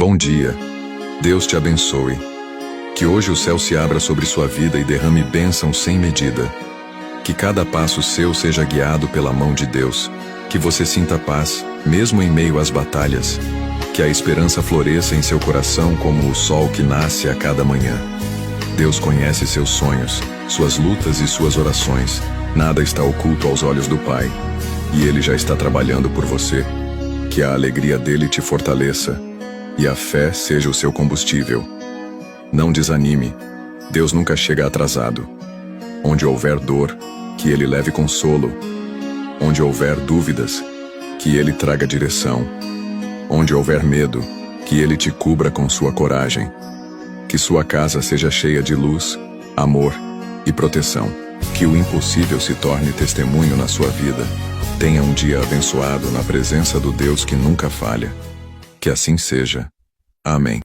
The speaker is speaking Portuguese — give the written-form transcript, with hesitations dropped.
Bom dia. Deus te abençoe. Que hoje o céu se abra sobre sua vida e derrame bênção sem medida. Que cada passo seu seja guiado pela mão de Deus. Que você sinta paz, mesmo em meio às batalhas. Que a esperança floresça em seu coração como o sol que nasce a cada manhã. Deus conhece seus sonhos, suas lutas e suas orações. Nada está oculto aos olhos do Pai. E Ele já está trabalhando por você. Que a alegria dele te fortaleça. E a fé seja o seu combustível. Não desanime. Deus nunca chega atrasado. Onde houver dor, que Ele leve consolo. Onde houver dúvidas, que Ele traga direção. Onde houver medo, que Ele te cubra com sua coragem. Que sua casa seja cheia de luz, amor e proteção. Que o impossível se torne testemunho na sua vida. Tenha um dia abençoado na presença do Deus que nunca falha. Que assim seja. Amém.